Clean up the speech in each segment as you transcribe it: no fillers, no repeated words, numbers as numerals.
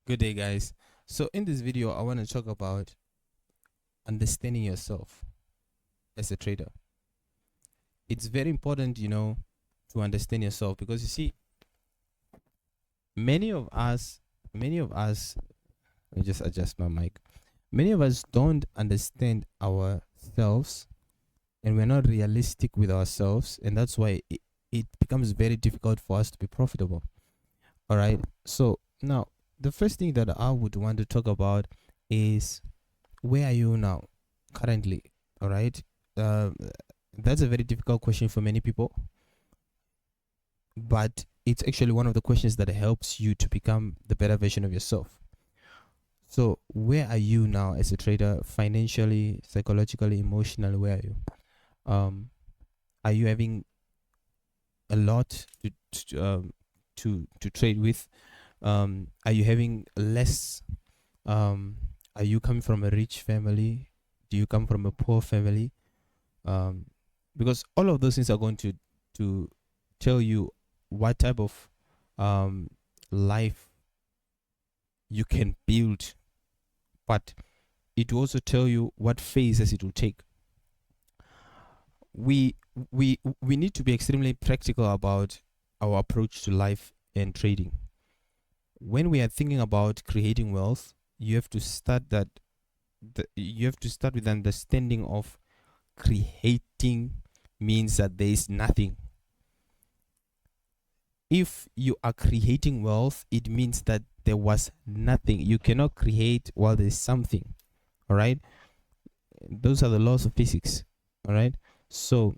Good day, guys. So, in this video, I want to talk about understanding yourself as a trader. It's very important, to understand yourself because you see, many of us, let me just adjust my mic. Many of us don't understand ourselves and we're not realistic with ourselves, and that's why it becomes very difficult for us to be profitable. All right. So, now the first thing that I would want to talk about is where are you now currently? All right. uh, that's a very difficult question for many people, but it's actually one of the questions that helps you to become the better version of yourself. So where are you now as a trader, financially, psychologically, emotionally? Where are you? Are you having a lot to trade with? Are you having less? Are you coming from a rich family? Do you come from a poor family? um, because all of those things are going to tell you what type of um, life you can build, but it will also tell you what phases it will take. We we need to be extremely practical about our approach to life and trading. When we are thinking about creating wealth, you have to start that. You have to start with understanding of creating means that there is nothing. If you are creating wealth, it means that there was nothing. You cannot create while there's something. All right. Those are the laws of physics. All right. So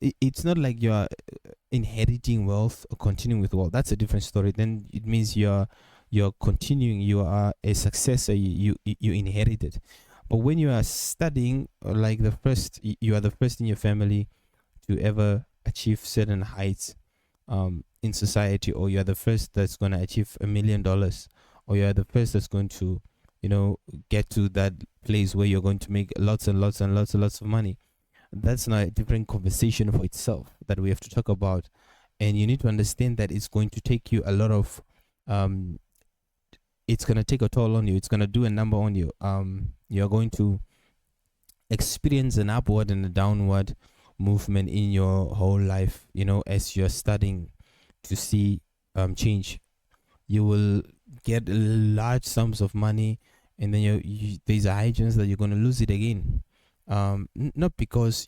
it's not like you're inheriting wealth or continuing with wealth. That's a different story. Then it means you're continuing. You are a successor. You inherited. But when you are studying, like the first, you are the first in your family to ever achieve certain heights in society, or you're the first that's going to achieve $1 million, or you're the first that's going to, get to that place where you're going to make lots and lots and lots and lots of money. That's not a different conversation for itself that we have to talk about. And you need to understand that it's going to take you a lot of, um, it's going to take a toll on you. It's going to do a number on you. You're going to experience an upward and a downward movement in your whole life, as you're studying to see change. You will get large sums of money, and then there's a high chance that you're going to lose it again. Not because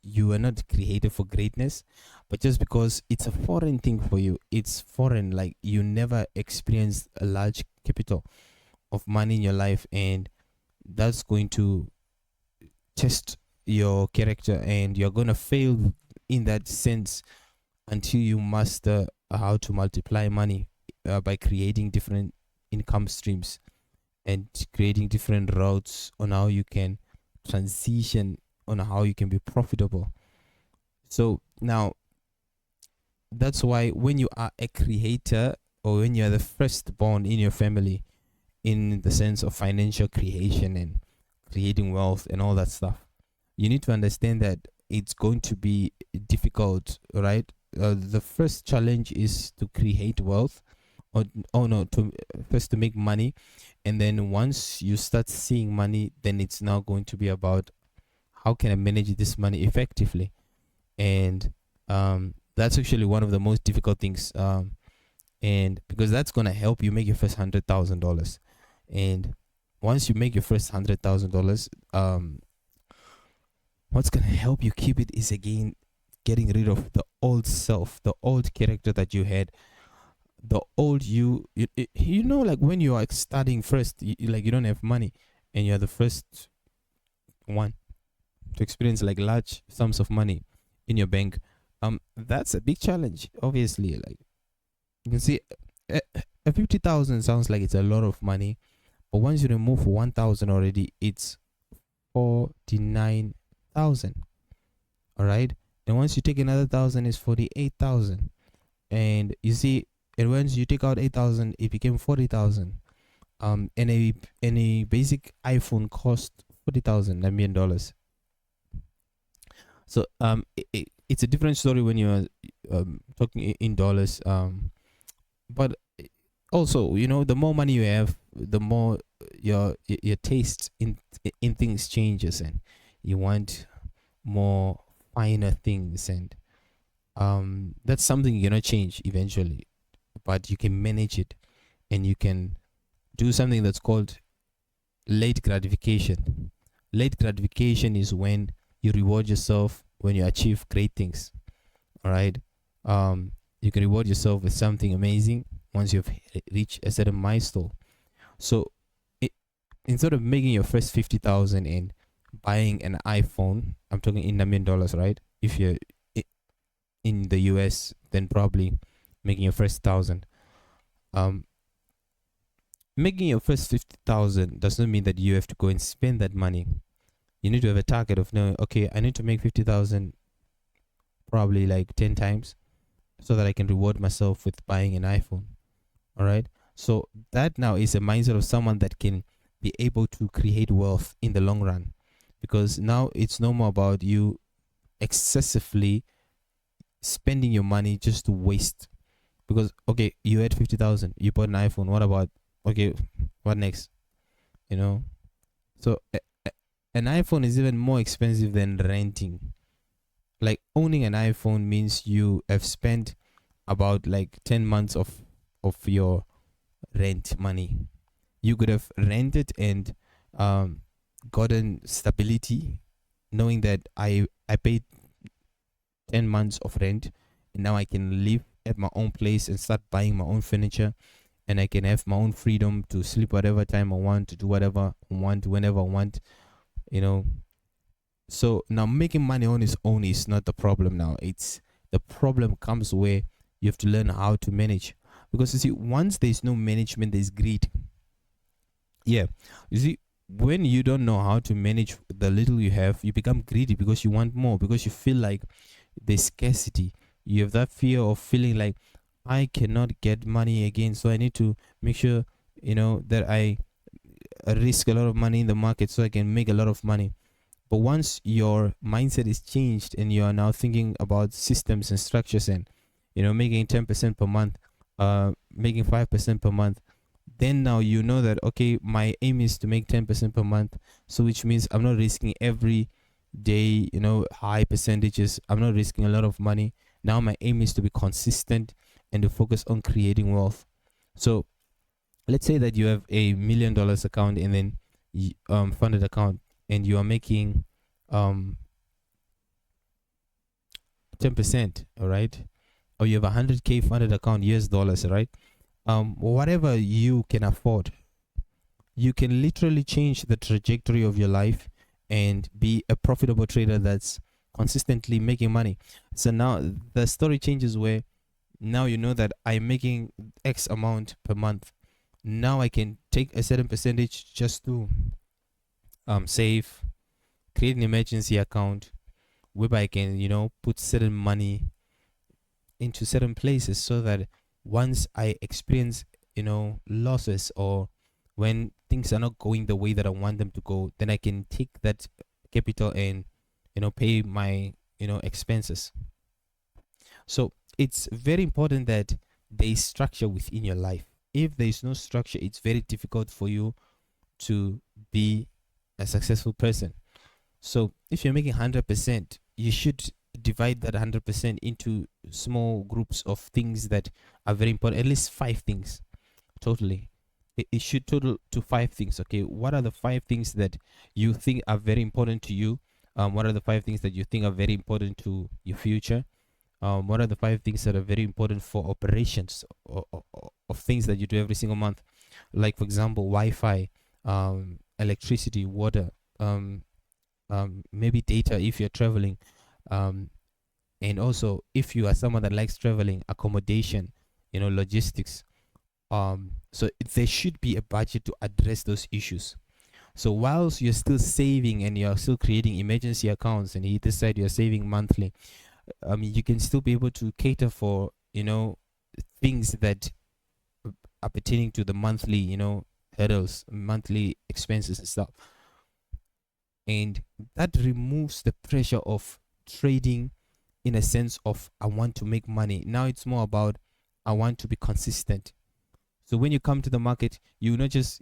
you are not created for greatness, but just because it's a foreign thing for you. It's foreign, like you never experienced a large capital of money in your life, and that's going to test your character, and you're going to fail in that sense until you master how to multiply money by creating different income streams and creating different routes on how you can transition, on how you can be profitable. So now that's why when you are a creator, or when you are the firstborn in your family, in the sense of financial creation and creating wealth and all that stuff, you need to understand that it's going to be difficult, right? The first challenge is to create wealth, or oh no, to first to make money, and then once you start seeing money, then it's now going to be about how can I manage this money effectively, and that's actually one of the most difficult things, and because that's gonna help you make your first $100,000, and once you make your first $100,000, what's gonna help you keep it is again getting rid of the old self, the old character that you had, the old you, like when you are studying first, like you don't have money, and you're the first one to experience like large sums of money in your bank. That's a big challenge, obviously. Like you can see, a 50,000 sounds like it's a lot of money, but once you remove 1,000 already, it's 49,000. All right, and once you take another 1,000, it's 48,000. And you see, and once you take out 8,000, it became 40,000. And a basic iPhone cost 40,000 $1 million. So it's a different story when you're talking in dollars. But Also, the more money you have, the more your taste in things changes, and you want more finer things, and that's something you're gonna change eventually, but you can manage it, and you can do something that's called late gratification. Late gratification is when you reward yourself when you achieve great things. All right. You can reward yourself with something amazing once you've reached a certain milestone. So, it, instead of making your first 50,000 and buying an iPhone, I'm talking in $1 million, right? If you're in the US, then probably making your first thousand. Um, Making your first 50,000 does not mean that you have to go and spend that money. You need to have a target of knowing, okay, I need to make 50,000 probably like 10 times so that I can reward myself with buying an iPhone. All right. So that now is a mindset of someone that can be able to create wealth in the long run, because now it's no more about you excessively spending your money just to waste. Because, okay, you had 50,000, you bought an iPhone. What about, okay, what next? You know? So an iPhone is even more expensive than renting. Like, owning an iPhone means you have spent about like 10 months of your rent money. You could have rented and um, gotten stability, knowing that I paid 10 months of rent, and now I can live at my own place and start buying my own furniture, and I can have my own freedom to sleep whatever time I want, to do whatever I want, whenever I want, you know. So now making money on its own is not the problem now. It's the problem comes where you have to learn how to manage. Because you see, once there's no management, there's greed. Yeah. You see, when you don't know how to manage the little you have, you become greedy because you want more, because you feel like there's scarcity. You have that fear of feeling like I cannot get money again, so I need to make sure, that I risk a lot of money in the market so I can make a lot of money. But once your mindset is changed and you are now thinking about systems and structures, and making 10% per month, making 5% per month, then now you know that, okay, my aim is to make 10% per month. So which means I'm not risking every day, high percentages. I'm not risking a lot of money. Now my aim is to be consistent and to focus on creating wealth. So let's say that you have a $1 million account, and then funded account, and you are making 10%, all right? Or you have 100K funded account, US dollars, right? Whatever you can afford, you can literally change the trajectory of your life and be a profitable trader that's consistently making money. So now the story changes, where now you know that I'm making X amount per month. Now I can take a certain percentage just to save, create an emergency account whereby I can, put certain money into certain places, so that once I experience, losses, or when things are not going the way that I want them to go, then I can take that capital and, pay my, expenses. So it's very important that there is structure within your life. If there is no structure, it's very difficult for you to be a successful person. So if you're making 100%, you should divide that 100% into small groups of things that are very important, at least 5 things totally. It should total to 5 things. Okay, what are the 5 things that you think are very important to you? What are the 5 things that you think are very important to your future? What are the 5 things that are very important for operations of things that you do every single month? Like, for example, Wi-Fi, electricity, water, maybe data if you're traveling, um, and also if you are someone that likes traveling, accommodation, logistics. So there should be a budget to address those issues. So whilst you're still saving and you're still creating emergency accounts, and either side you're saving monthly, you can still be able to cater for, things that are pertaining to the monthly, hurdles, monthly expenses and stuff. And that removes the pressure of trading in a sense of I want to make money. Now it's more about I want to be consistent. So when you come to the market, you not just,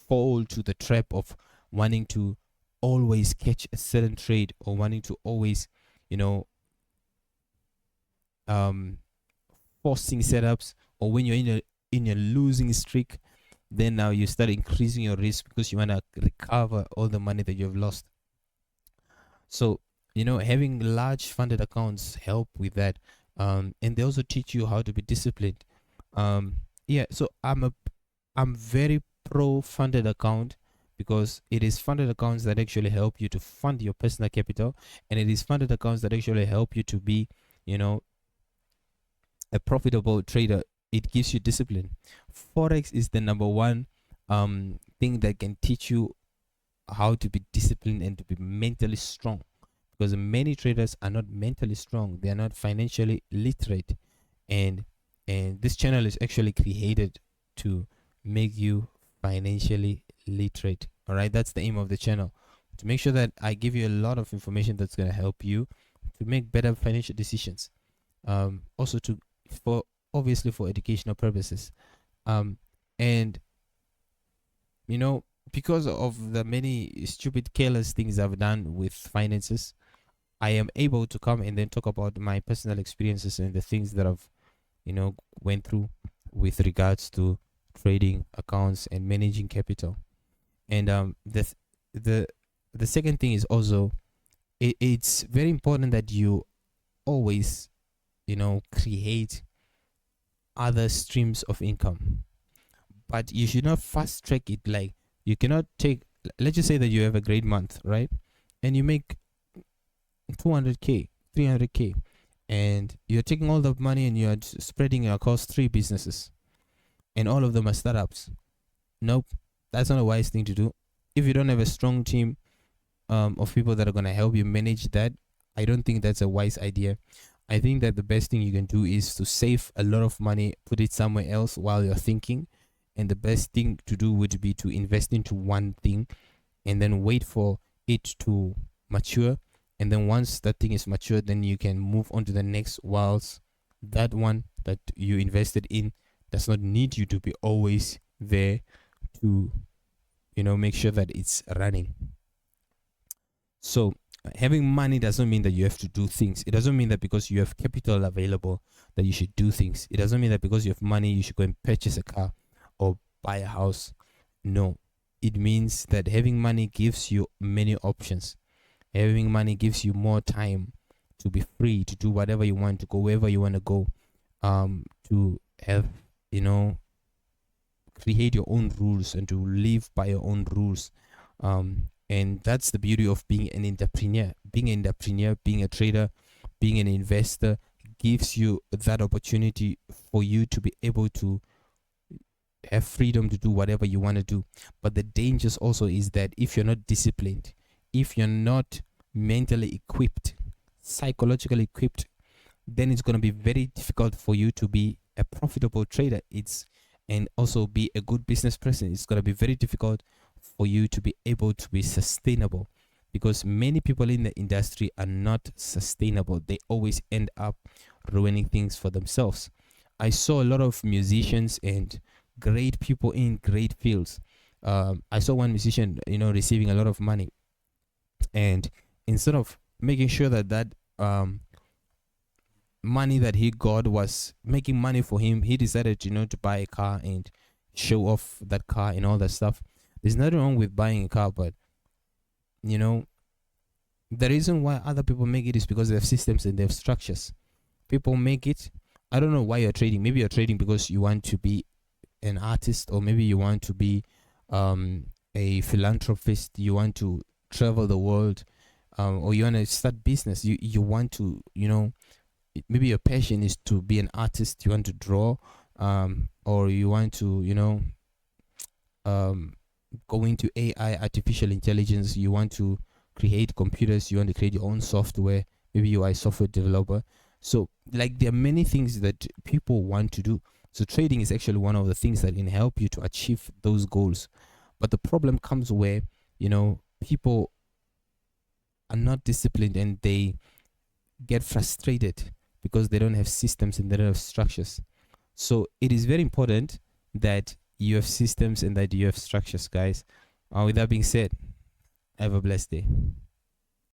fall to the trap of wanting to always catch a certain trade, or wanting to always, you know, um, forcing setups, or when you're in a losing streak, then now you start increasing your risk because you want to recover all the money that you have lost. So, having large funded accounts help with that. And they also teach you how to be disciplined. Yeah, so I'm very pro funded account, because it is funded accounts that actually help you to fund your personal capital, and it is funded accounts that actually help you to be, you know, a profitable trader. It gives you discipline. Forex is the number one thing that can teach you how to be disciplined and to be mentally strong, because many traders are not mentally strong, they are not financially literate. And and this channel is actually created to make you financially literate. All right, that's the aim of the channel, to make sure that I give you a lot of information that's going to help you to make better financial decisions, also to for obviously for educational purposes. And you know because of the many stupid careless things I've done with finances, I am able to come and then talk about my personal experiences and the things that I've went through with regards to trading accounts and managing capital. And the the second thing is also, it's very important that you always create other streams of income, but you should not fast track it. Like, you cannot take, let's just say that you have a great month, right? And you make 200K, 300K, and you're taking all the money and you're spreading it across three businesses, and all of them are startups. Nope, that's not a wise thing to do. If you don't have a strong team of people that are going to help you manage that, I don't think that's a wise idea. I think that the best thing you can do is to save a lot of money, put it somewhere else while you're thinking. And the best thing to do would be to invest into one thing and then wait for it to mature. And then once that thing is mature, then you can move on to the next, whilst that one that you invested in does not need you to be always there to make sure that it's running. So having money doesn't mean that you have to do things. It doesn't mean that because you have capital available that you should do things. It doesn't mean that because you have money you should go and purchase a car or buy a house. No, it means that having money gives you many options. Having money gives you more time to be free to do whatever you want, to go wherever you want to go, to have create your own rules and to live by your own rules. And that's the beauty of being an entrepreneur. Being a trader, being an investor gives you that opportunity for you to be able to have freedom to do whatever you want to do. But the dangers also is that if you're not disciplined, if you're not mentally equipped, psychologically equipped, then it's going to be very difficult for you to be a profitable trader. And also be a good business person. It's going to be very difficult for you to be able to be sustainable, because many people in the industry are not sustainable. They always end up ruining things for themselves. I saw a lot of musicians and great people in great fields. I saw one musician, receiving a lot of money, and instead of making sure that money that he got was making money for him, he decided to buy a car and show off that car and all that stuff. There's nothing wrong with buying a car, but the reason why other people make it is because they have systems and they have structures. People make it. I don't know why you're trading. Maybe you're trading because you want to be an artist, or maybe you want to be a philanthropist. You want to travel the world, or you want to start business. You want to maybe your passion is to be an artist. You want to draw, or you want to go into AI, artificial intelligence. You want to create computers. You want to create your own software. Maybe you are a software developer. So, like, there are many things that people want to do. So trading is actually one of the things that can help you to achieve those goals. But the problem comes where people are not disciplined, and they get frustrated because they don't have systems and they don't have structures. So it is very important that you have systems and that you have structures, guys. With that being said, have a blessed day.